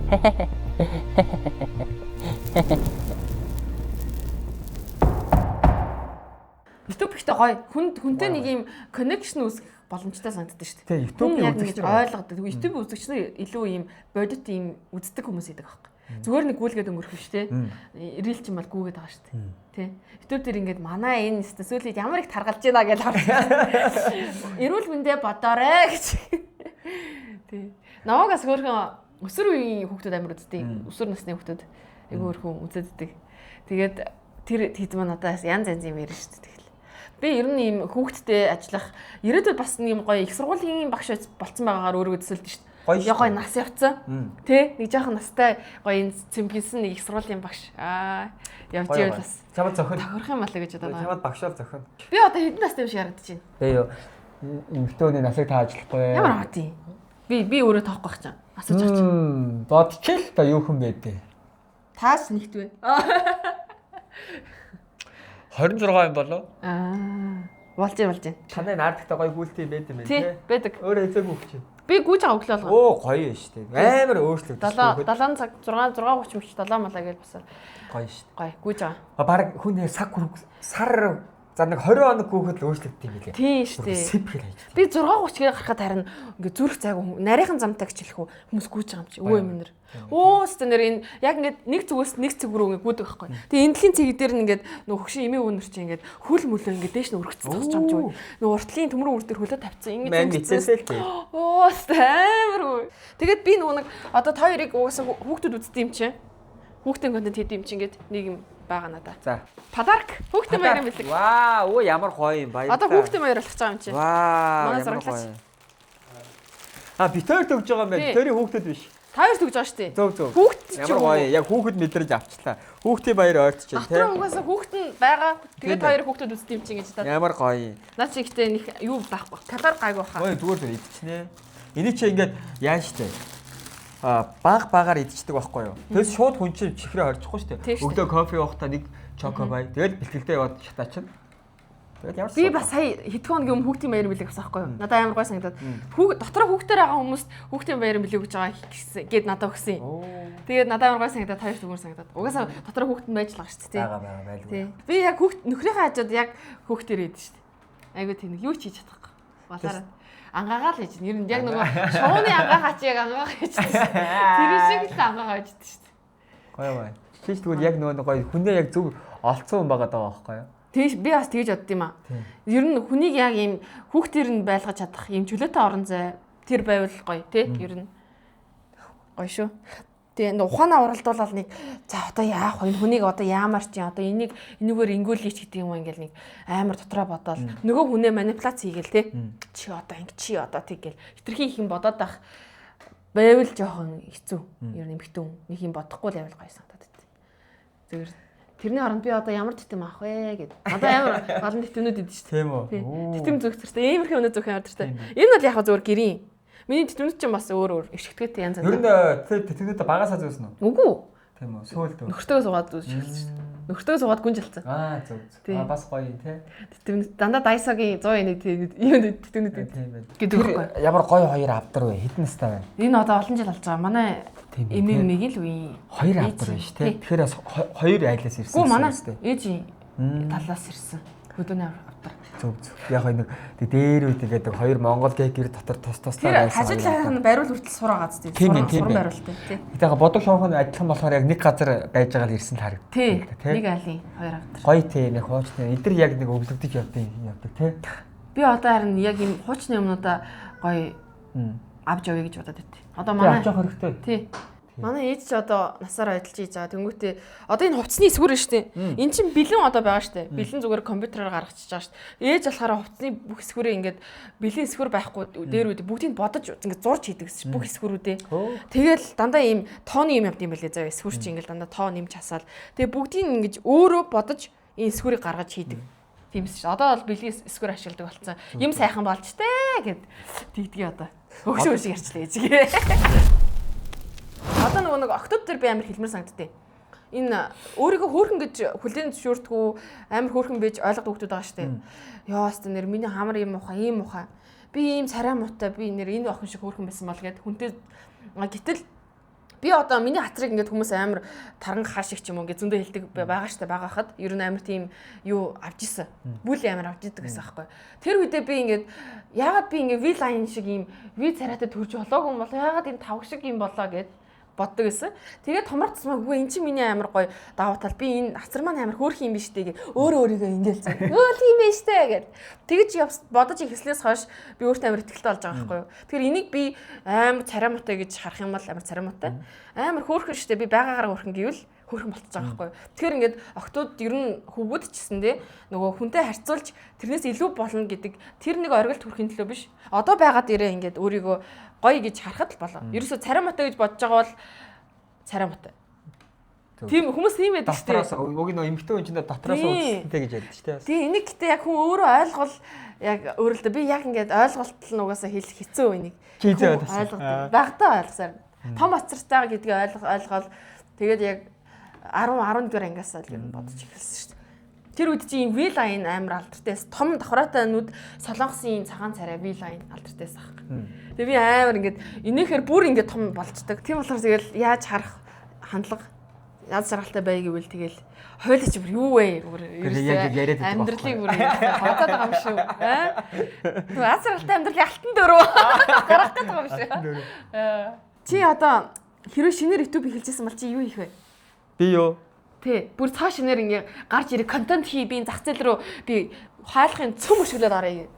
YouTube ихтэй гоё. Хүнтэй нэг юм connection үүсгэх боломжтой санагддаг шүү дээ. Тийм, YouTube-ийн үзэгч ойлгодог. YouTube үзэгч нар илүү ийм бодит ийм үздэг хүмүүс идэг байхгүй. Зүгээр нэг гүйлгээд өнгөрөх биш те. Рил ч юм бол гүгээд байгаа шүү дээ. Тэ. YouTube дээр ингээд манай энэ сүүлд ямар их таргалж байна гэж харж байна. Эрүүл мэндэ бодоорой гэж. Тэ. Наваагаас хөөрхөн өсвөр үеийн хүүхдүүд амар үздэг. Өсвөр насны хүүхдүүд айгүй хөөрхөн үзэддэг. Тэгээд тэр хэд маань одоо янз янз юм ярина шүү дээ. Би ер нь ийм хүүхдтэй ажиллах ирээдүйд бас нэг юм гоё их сургуулийн багш болцсон байгаагаар өөрөө төсөөлдөг шүү дээ. Гоё нас явцсан. Тэ? Нэг жоохон настай гоё цэмгэнсэн нэг их сургуулийн багш. Явж ивэл бас чамд зохион тохирох юм болоо гэж бодоод байгаа. Чамд багшаар зохион. Би одоо хэдэн настай юм шиг харагдаж байна. Тэгээ юу эмэгтэйний насыг та ажиллахгүй. Ямар аа тий. Би өөрөө тоохгүй байх чам. Асууж авч. Бодчихъя л та юу хүн байдээ. Таас нэгт вэ? 26 юм болоо? Болж байна. Танай наардахтай гоё гүйлтэй байд юм байна тий. Байдаг. Өөрөө хэзээгүй өгч. Би гүйж байгаа өглөө болгоо. Оо гоё шүү дээ. Амар өөрчлөгдөж. 7 цаг 6:30 мөч 7 малаа гэж бас гоё шүү дээ. гоё гүйж байгаа. Бараг хүн сар за нэг 20 хоног хүүхэд л өөрчлөгддөг юм билээ. Тийм шүү дээ. Сипрэл хайж. Би 6:30-гээр гарахад харин ингээ зүрх цайг нарийнхан замтай гэж хэлэх үү хүмүүс гүйж байгаа юм чи. Өө юм нэр. Оо стенер энэ яг ингээд нэг зүгээс нэг цэг рүү ингээ гүйдэг байхгүй. Тэгээ энэлийн цэг дээр нь ингээд нөх хөгшин эмээ өнөр чи ингээд хөл мөлөө ингээд дээш нь өргөцсөн зогсож байгаа юм чи. Нөх уртлын төмрөн үр дээр хөлөө тавьсан ингээд мэдээсэл тий. Оо стамер. Тэгээд би нөгөө нэг одоо та хоёрыг угаасаа хүүхдүүд үздэг юм чи. Хүүхдийн контент хийдэг юм чи ингээд нэг юм байгаа надаа. За. Подарк хүүхдийн баяр юм билэг. Ваа, оо ямар гоё юм баярлалаа. Одоо хүүхдийн баяр болох байгаа юм чи. Ваа, ямар гоё. Битээр төгж байгаа юм байна. Битээрийн хүүхдүүд биш. Та хоёр төгж байгаа шүү дээ. Зөв. Хүүхд ч ямар гоё. Яг хүүхэд мэдрэж авчлаа. Хүүхдийн баяр ойртчихэв тий. Тэр угаасаа хүүхд нь байгаа. Тэгээд хоёр хүүхдүүд үздэг юм чи гэж та. Ямар гоё. Наа чи ихтэй нэг юу байхгүй. Талаар гайгүй хаа. Ой зүгээр идчихнэ. Эний чи ингээд яан штэ. Багаар идчихдэг байхгүй юу. Тэгээс шууд хүн чинь чихрээ хорчихгүй штэ. Өглөө кофе уухтаа нэг чоко бай. Тэгэл бэлтгэлдээ яваад шатаачин. Тэгээд ямар би бас сая хэдхэн хоногийн өмнө хүүхдийн баяр билэг авсан байхгүй юу. Надад амар гой санагдаад. Дотроо хүүхдээр байгаа хүмүүс хүүхдийн баяр билэг гэж байгаа гэд надад өгсөн. Тэгээд надад амар гой санагдаад хоёр зүгүүр санагдаад. Угаасаа дотроо хүүхдэн байж л байгаа шүү дээ. Бага байлгүй. Би яг хүүхд нөхрийнхээ хажууд яг хүүхдээр идэв шүү дээ. Айгуу тийм юу ч хийж чадахгүй. Балаараа ангаагаал хийж. Ер нь яг нөгөө шууны ангаагаа чи яг ангаагаа хийж. Тэр шиг л ангаагаа хийж шүү дээ. Гоё. Тийш тэгвэл яг нөгөө гоё хүнээ яг зөв олцсон хүн байгаа даа байхгүй юу? Тэгж би бас тэгж бодд юм аа. Ер нь хүнийг яг ийм хүүхдээр нь байлгаж чадах ийм чөлөөтэй орон зай тэр байвал гоё тий ер нь гоё шүү. Тэгээ ухаанаа уралдуулаад нэг за одоо яах вэ? Хүнийг одоо яамаар чи одоо энийгээр ингүүлээч гэдэг юм ингээл нэг амар дотроо бодоол нөгөө хүнээ манипуляц хийгээл тий. Чи одоо ингэ чи одоо тийгээл хитрхи их юм бодоод байх байвал жоохон хэцүү. Ер нь эмхтэн нэг юм бодохгүй л байвал гоё санагдаад. Зүгээр Тэрний оронд би одоо ямар тэтэм авах вэ гэд. Одоо амар олон тэтэмнүүд идэв шүү дээ. Тийм үү. Тэтэм зүгт тэртэй иймэрхүү өнөө зүгт амар тэртэй. Энэ бол яг зөвөр гэрийн. Миний тэтэмнүүд чинь бас өөр ишгтгэдтэй янз янз. Ер нь тэтгнүүд багасаа зөөсөн үү? Үгүй. Тийм үү. Сөөлд. Нөхөртөө суугаад зүүж эхэлсэн шүү дээ. Нөхөртөө суугаад гүнж алдсан. Зөв. Бас гоё юм те. Тэтэмнүүд дандаа Daiso-гийн 101 тэтэмнүүд гэдэг. гэдэг байхгүй. Ямар гоё хоёр авдар вэ? Хэдэн настай байна? Энэ одоо олон жил болж байгаа. Манай эмээг л үе. Хоёр авдар байна шүү те. Тэгэхээр хоёр айлаас ирсэн. Гүү манай ээжийн талаас ирсэн. Хөдөөний авдар. Зөв. Яг нэг дээр үе тэгээд хоёр Монгол гэр дотор тус-тустай байсан. Хажуудлах нь бариул хүртэл сураагаад тийм. Суран бариултай тийм. Тэгээд бодог шонхон адилхан болохоор яг нэг газар байж байгаа л ирсэн л харагд. Тийм. Нэг айлын хоёр авдар. Гоё тийм яг хуучны. Эдгээр яг нэг өвлөгдөж явдаг тийм. Би одоо харин яг юм хуучны юмнуудаа гоё авч явъя гэж бодоод байт. Одоо манай авч явах хэрэгтэй. Тийм. Манай ээж ч одоо насаар ажиллаж хийж байгаа. Тэнгүүтээ одоо энэ хувцсны эсвэр нь шүү дээ. Эн чинь бэлэн одоо байгаа шүү дээ. Бэлэн зүгээр компьютероор гаргачихж байгаа шүү дээ. Ээж болохоор хувцсны бүх эсвэрээ ингээд бэлэн эсвэр байхгүй дээр үдэ бүгдийг бодож ингээд зурж хийдэг гэсэн бүх эсвэрүүдээ. Тэгэл дандаа ийм тооны юм явд юм байлээ заа. Эсвэр чинь ингээд дандаа тоо нэмж хасаал. Тэгээ бүгдийг ингэж өөрөө бодож энэ эсвэрийг гаргаж хийдэг. Тиймс шүү. Одоо бол бэлэн эсвэр ашигладаг болсон. Юм сайхан болж тээ гэд тэгдгий одоо. Хөгшөө шиг ярьчлаа ээжгээ. Одоо нэг октод дээр би амар хэлмэр санагдтыг. Энэ өөрийгөө хөөрхөн гэж хүлээн зөвшөөрдгүү амар хөөрхөн байж ойлгодог хүмүүс байгаа шүү дээ. Яа өстө нэр миний хамар юм ухаа, ийм ухаа. Би ийм царай муутай би нэр энэ охин шиг хөөрхөн байсан бол гэд хүнтэй гэтэл би одоо миний хатрыг ингээд хүмүүс амар таран хааш их ч юм уу ингээд зөндөө хэлдэг байгаа штэ байгаа хад ер нь амар тийм юу авч исэн. Бүл амар авч идэг гэсэн аахгүй. Тэр үедээ би ингээд яагаад би ингээд V line шиг ийм V царайтай төрж болоогүй юм бол яагаад энэ тавг шиг юм болоо гэд боддог гэсэн. Тэгээд томрцсмаа үгүй эн чинь миний амар гоё давуу тал. Би энэ хацар маань амар хөөрх юм биш дээ гэ. Өөрийгөө ингээл заа. Тийм байж тээ гэд. Тэгэж бодож ихслээс хойш би өөртөө амар ихтэй болж байгаа байхгүй юу. Тэгэхээр энийг би амар царай муутай гэж харах юм бол амар царай муутай. Амар хөөрхөн штэ би байгаагаараа хөөрхөн гэвэл хөөрхөн болчихж байгаа байхгүй юу. Тэгэхээр ингээд октод ер нь хөвгүүд ч гэсэндээ нөгөө хүнтэй харьцуулж тэрнээс илүү болно гэдэг тэр нэг оргилт хүрхийн төлөө биш. Одоо байгаад ирээ ингээд өөрийгөө гоё гэж харахад л болоо. Ерөөсө царай муутай гэж бодож байгаа бол царай муутай. Тийм хүмүүс тийм байдаг шүү дээ. Уг нь эмэгтэй хүн чинь дотроос үзэлттэй гэж ярьдаг шүү дээ. Тийм энийг гэтээ яг хүн өөрөө ойлгол яг өөрөлдөө би яг ингээд ойлголтол нь угаасаа хэлэх хэцүү энийг. Ойлгох. Багтаа ойлгосоор. Том ацартайгаа гэдгийг ойлгоод тэгээд яг 10 дугаар ангиас л юм бодож эхэлсэн шүү дээ. Тэр үед чинь V line амар алдартай. Том давхраатай нүд солонгосын цагаан царай V line алдартай сах. Тэгээ би амар ингээд энийхээр бүр ингээд том болцдог. Тийм болохоор тэгэл яаж харах хандлага яз жаргалтай бай гэвэл тэгэл хойлооч бүр юу вэ? Амьдралыг бүр хавтаад байгаа юм шүү. Тэг аз жаргалтай амьдралын алтан дөрөв гарах гэдэг юм шүү. Чи одоо хэрвээ шинээр YouTube эхэлжсэн бол чи юу хийх вэ? Би юу? Тий, бүр цаа шинээр ингээ гарч ирэх контент хий би зах зээл рүү би хайлахын цөм өшөглөөд орё.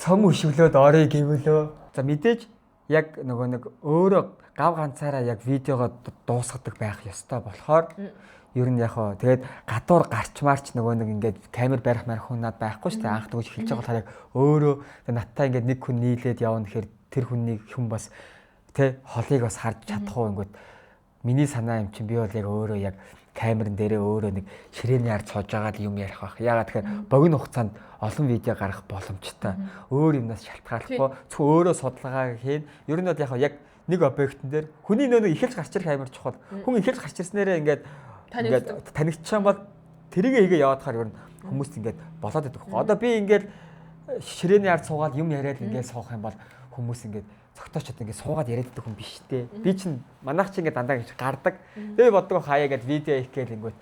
Цөм өшөглөөд орё гэвэлөө. За мэдээж яг нөгөө нэг өөрөө гав ганцаараа яг видеогоо дуусгадаг байх ёстой болохоор ер нь яг хоо тэгээд гадуур гарчмаарч нөгөө нэг ингээд камер барих марх хүнаад байхгүй шүү дээ. Анх төгөж эхэлж байгаа болохоор яг өөрөө надтай ингээд нэг хүн нийлээд явна гэхээр тэр хүнийг хүн бас тэ холыг бас харж чадах уу ингээд миний санаа юм чинь би бол яг өөрөө яг камерын дээрээ өөрөө нэг ширээний ард сууж байгаа юм ярих байх. Ягаад тэгэхээр богино хугацаанд олон видео гаргах боломжтой. Өөр юмнаас шалтгааллахгүй зөвхөн өөрөө судалгаа хийн. Ер нь бол яг нэг объектн дээр хүний нөө ихэлж гарч ирэх амар чухал. Хүн ихэлж гарч ирснээрээ ингээд танигдчихсан бол тэрийг хийгээ яваад хаар ер нь хүмүүст ингээд болоод байдаг. Одоо би ингээд ширээний ард суугаад юм яриад ингээд суух юм бол хүмүүс ингээд цогтоочод ингээд суугаад яриад байдаг хүн биш дээ. Би чинь манайх чинь ингээд дандаа гэж гардаг. Тэгээ боддог хаяа гэд видео хийх гээл ингээд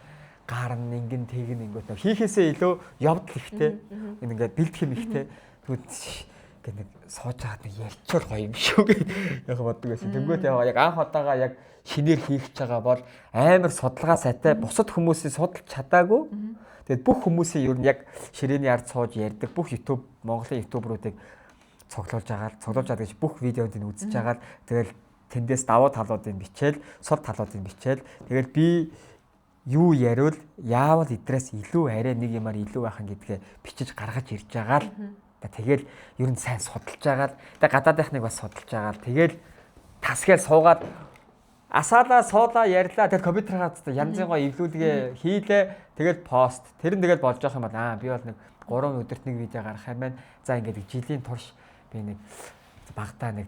гарна ингэн тэгнэ ингээд хийхээсээ илүү явдал ихтэй. Ингээд бэлдэх юм ихтэй. Тэгвэл ингээд нэг сууж хаад нэг ялчвал гоё юм шүү гэж яг боддог байсан. Тэнгүүт яг анх удаага яг шинээр хийх гэж байгаа бол амар судалгаа сайтай бусад хүмүүсийн судалж чадаагүй. Тэгээд бүх хүмүүсийн ер нь яг ширээний ард сууж ярьдаг бүх YouTube Монголын ютуберуудыг цоглуулж байгаа гэж бүх видеонд нь үзэж байгаа. Тэгэл тэндээс давуу талуудыг бичээл, сул талуудыг бичээл. Тэгэл би юу яриул, яавал эдрээс илүү арай нэг юмар илүү байхan гэдгээ бичиж гаргаж ирж байгаа л. Тэгэл ер нь сайн судалж байгаа л. Тэгээ гадаадынхныг бас судалж байгаа л. Тэгэл тасгээл суугаад асаалаа, суулаа, ярьлаа. Тэгээд компьютер хаац янзын гоо эвлүүлгээ хийлээ. Тэгээд пост. Тэр нь тэгээд болж явах юм бол би бол нэг 3 өдөрт нэг видео гаргах юм байна. За ингээд жилийн турш би нэг багтаа нэг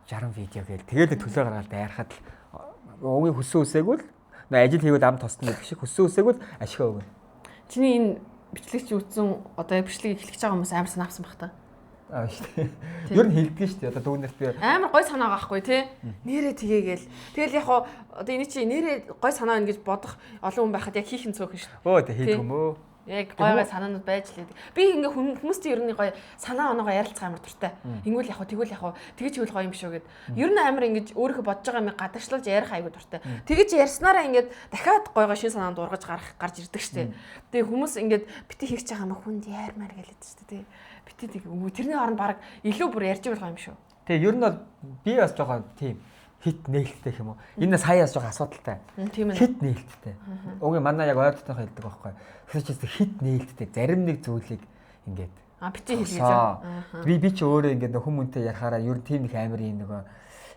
60 видео гээл. Тэгээд төлөө гаргаад дайрахад уугийн хүссэн үсээгүү л ажил хийгээд ам тосдно гэдэг шиг хүссэн үсээгүү л ашиг өгнө. Чиний энэ бичлэгч үүсэн одоо бичлэгийг эхлэж байгаа хүмүүс амар санаавсан баг та. Шүү дээ. Ер нь хэлдэг шүү дээ. Одоо дүүнэрт би амар гой санаа байхгүй тий. Нэрээ тгээгээл. Тэгэл яг одоо энэ чи нэрээ гой санаа байна гэж бодох олон хүн байхад яг хийх нь цөөхөн шүү дээ. Өө тэг хийх юм уу? Яг гой санаанууд байж лээ. Би ингээ хүмүүсийн ер нь гой санаа оноогоо ярилцах амар дуртай. Ингүүл яг тэгвэл яг тэгэж хөвөл гоё юм шүү гэд. Ер нь амар ингэж өөрийнхөө бодож байгаа юм гадагшлуулж ярих айгуу дуртай. Тэгэж ярьснараа ингээд дахиад гой шин санаанд ургаж гарч ирдэг шүү дээ. Тэгээ хүмүүс ингээд бити хийх чагаа юм хүнд яармаар гэлээд шүү дээ. Бити тэг тэрний оронд баг илүү бүр ярьж байгаа юм шүү. Тэгээ ер нь бол би бас жоохон тийм хит нээлттэй юм уу? Энэ саяас жоохон асуудалтай. Хит нээлттэй. Уг манай яг ойртойгоо хэлдэг байхгүй. Тэгэхээр чи хит нээлттэй зарим нэг зүйлийг ингээд бити хэлгээж байгаа. Би чи өөрөө ингээд хүмүүнтэй ярахаараа ер нь тийм их амар юм нөгөө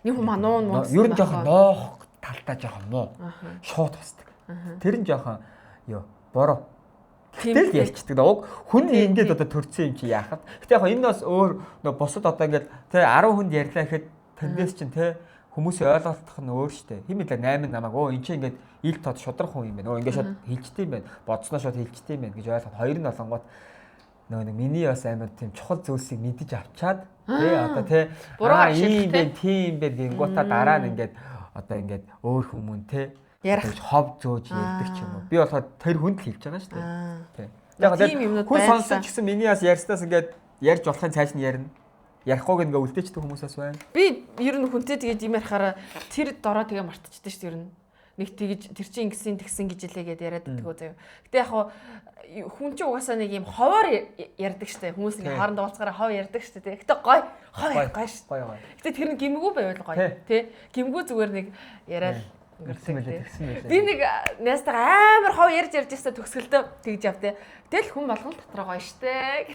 нэг хүмүүс нуун ер нь жоохон ноох талтаа жоохон муу. Шууд тусдаг. Тэр нь жоохон бороо. Тэгэл ярьчдаг. Уг хүн ингээд одоо төрцөн юм чи яахад. Гэтэ яг энэ бас өөр нөгөө бусад одоо ингээд тэ 10 хүнд ярьлаа гэхэд тэндээс чинь тэ хүмүүсийн ойлголтох нь өөр штэ. Химэлээ 8 намайг энэ чинь ингээд ил тод шудрах хүн юм байна. Ингээд шууд хилчтэй юм байна. Бодсноо шууд хилчтэй юм байна гэж ойлгоод хоёр нь болонгууд нөгөө нэг миний бас амар тийм чухал зүйлсийг мэдэж авчаад тий одоо тий ийм бэ тийм бэ гингуудаа дараа нь ингээд одоо ингээд өөр хүмүүн тий ярих хов зөөж ярьдаг ч юм уу. Би болохоор тэр хүнд л хэлж байгаа штэ. Тий. Яг л хүн сонсож гисэн миний бас ярьснаас ингээд ярьж болохын цааш нь ярина. Ярихгүйг ингээ үлдээчдэг хүмүүсээс байна. Би ер нь хүнтэй тэгээд юм ярихаараа тэр дороо тэгээ мартчихдаг шүү дээ ер нь. Нэг тэгж тэр чинь ингэсэн тэгсэн гэж хэлээгээд яриад байдаг үү заяа. Гэтэ яг хүн чинь угаасаа нэг юм ховоор ярьдаг шүү дээ. Хүмүүс ингээ хоорондоо уулзгаараа хов ярьдаг шүү дээ. Гэтэ гой шүү. Гэтэ тэр нь гимгүү байвал гоё. Тэ? Гимгүү зүгээр нэг яриад өнгөрсөн. Би нэг найстайгаа амар хов ярьж ястаа төгсгөлдөө тэгж явдээ. Тэгэл хүн болгон дотроо гоё штэ.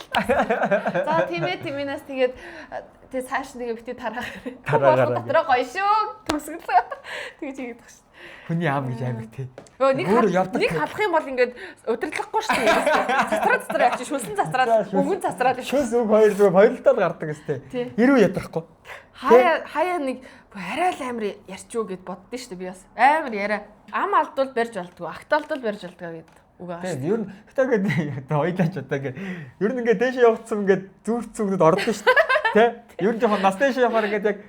За тиймээс тэгээд цааш нэгэ бити тараагаар. Дотроо гоё шүү. Төгсгөлөө. Тэгж хийгээд багш. Хүний ам гэж амар тий. Нэг халах юм бол ингээд удирдлахгүй шүү дээ. Цацраа явчих шүлсэн цацраад өнгөн цацраад шүлс үг хоёр зүгээр хоёултаа л гардаг өстэй. Ирүү ядрахгүй. Хаяа нэг арай л амар ярьчуу гэд боддоо шүү дээ би бас. Амар яриа. Ам алдвал барьж болдгоо. Агтаалдвал барьж болдгоо гэд үг аа. Тийм ер нь гэтээгээд хоёлаач одоо ингээд ер нь ингээд дээшээ явцсан ингээд зүрх зүгнүүд ордоо шүү дээ. Тэ? Ер нь жоохон нас дээшээ явахаар ингээд яг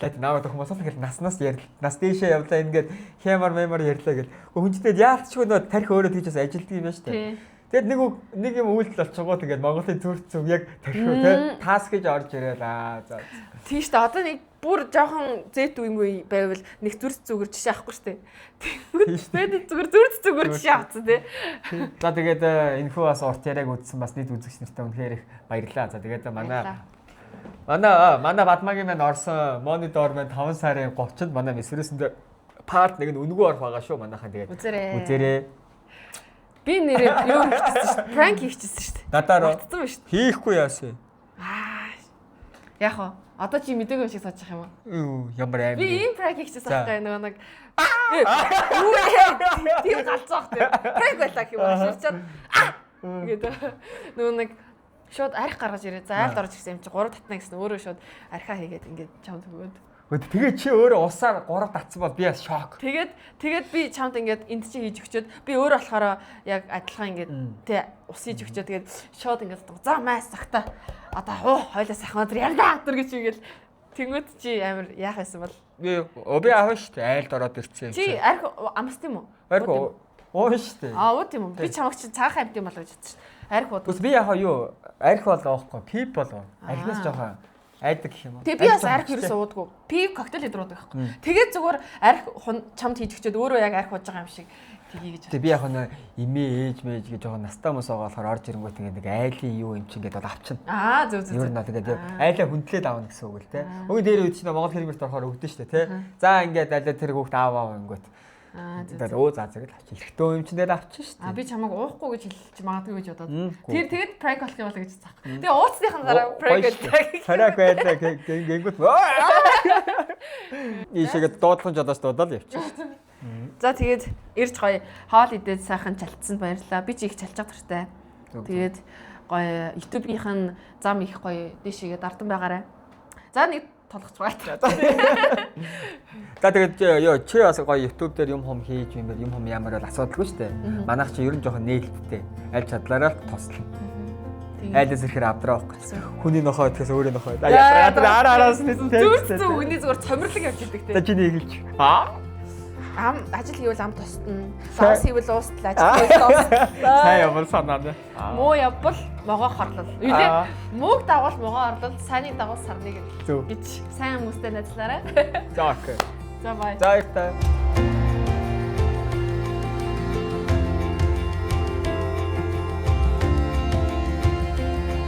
тэгээд наваад хүмүүс бол наснаас ярил. Нас дээшээ явлаа ингээд хямар мемар ярьлаа гэл. Хүнчтэй яалтчгүй нөө тарих өөрөө тийчээс ажилтдаг юм байна шүү дээ. Тэгээд нэг юм үйлдэл болчихгоо тэгээд Монголын зүрх зүг яг тархив те таск гэж орж ирээ за. Тийм шүү дээ. Одоо нэг бүр жоохон зэт үе байвал нэг зүрх зүгэр жишээ авахгүй шүү дээ. Тэгээд зүгээр зүрх зүгэр жишээ авцсан те. За тэгээд инфо бас урт яриаг үзсэн бас нийт үзэгч нартай үнэхээр их баярлалаа. За тэгээд манай Бадмагийн маань орсон монитор маань 5 сарын 30-нд манай Мессерсэнд парт нэг нь өнгөө орох байгаа шүү манайхаа тэгээд үзээрэй. Би нэрээ юу хийчихсэн шүү дээ. Пранк хийчихсэн шүү дээ. Надаараа батцсан ба шүү дээ. Хийхгүй яасан. Яг оо одоо чи мэдээгүй шиг суучих юм уу? Ямар амар. Би ийм пранк хийчихсэн байхгүй нөгөө нэг тийм галзаах тийм. Пранк байлаа гэх юм ашиглаад гэдэг нөгөө нэг шууд арх гаргаж ирээ. За айлд орж ирсэн юм чи 3 татна гэсэн өөрөө шууд архаа хийгээд ингээд чамд өгөөд. Тэгээд чи өөрөө усаар 3 татсан бол би бас шок. Тэгээд би чамд ингээд энд чи хийж өгчөөд би өөрөө болохоор яг адилхан ингээд тий ус хийж өгчөөд тэгээд шууд ингээд за майс цагта одоо хойлоо сайхан өдөр ярьдаа өдөр гэж игээл тэнгууд чи амар яах байсан бол би аав шүү дээ айлд ороод ирсэн юм чи арх амс тийм үү? Арх уу шүү дээ. Уу тийм үү? Би чамаг чи цаахан амт юм болоо гэж бодсон шүү дээ. Арх бод. Би яхаа юу арх болоо ахгүй пип болоо. Архнаас жоохон айдаг гэх юм уу? Тэгээ би бас арх ерөөсөө уудаггүй. Пип коктейл өдрүүдэг байхгүй. Тэгээд зүгээр арх чамд хийж өгчөөд өөрөө яг арх ууж байгаа юм шиг тгий гэж. Тэгээ би яхаа имээ ээж мэж гэж жоохон настай хүмүүс байгаа болохоор орж ирэнгүүт тэгээд нэг айлын юу юм чи ингээд бол авчна. Зөв. Ер нь тэгээд айлаа хүндлээд аавна гэсэн үг л те. Өгийн дээр үед чинь Монгол хэлбэрт орохоор өгдөн штэ те. За ингээд айлаа тэр хүүхд ааваа өнгөт. Аа Өө за зэрэг авчих. Эрэгтэй юм чинь дээр авчих шүү дээ. би чамайг уухгүй гэж хэлж магадгүй гэж бодоод. Үгүй. Тэгээд prank болох юм болоо гэж заах. Тэгээ ууцныхан дараа prank гэдэг. Хараа байдаг гингүүт. Ишигээ дуудлах жодоос дуудаад явчих. За тэгээд ирж гоё хоол идээд сайхан чалцсанд баярлалаа. Би ч их чалж байгаа туртай. Тэгээд гоё YouTube-ийн зам их гоё дэшигээ дардан байгаарай. За нэг толгоч байгаа. За тэгээд ёо чи бас гоё YouTube дээр юм хийж юм ямар бол асуудалгүй шүү дээ. Манайх чи ер нь жоохон нээлттэй. Аль чадлаараа туслана. Айлс ирэхээр авдраа байхгүй. Хүний нохоо итгэс өөрөө нохоо. Араас нь Зүрх үгний зүгээр цомрлог явж идэг те. За чи нийгэлж. Ажил хийвэл ам тусна. Лаус хийвэл уустал, ажил хийвэл уустал. Сайн ямар санаа. Муу явбал могоо хорлол. Юу лээ? Мууг дагуул могоо орлол, сайныг дагуул сарныг гэж сайн хүмүүстэй найзлаарай. За окей. За бай. За их та.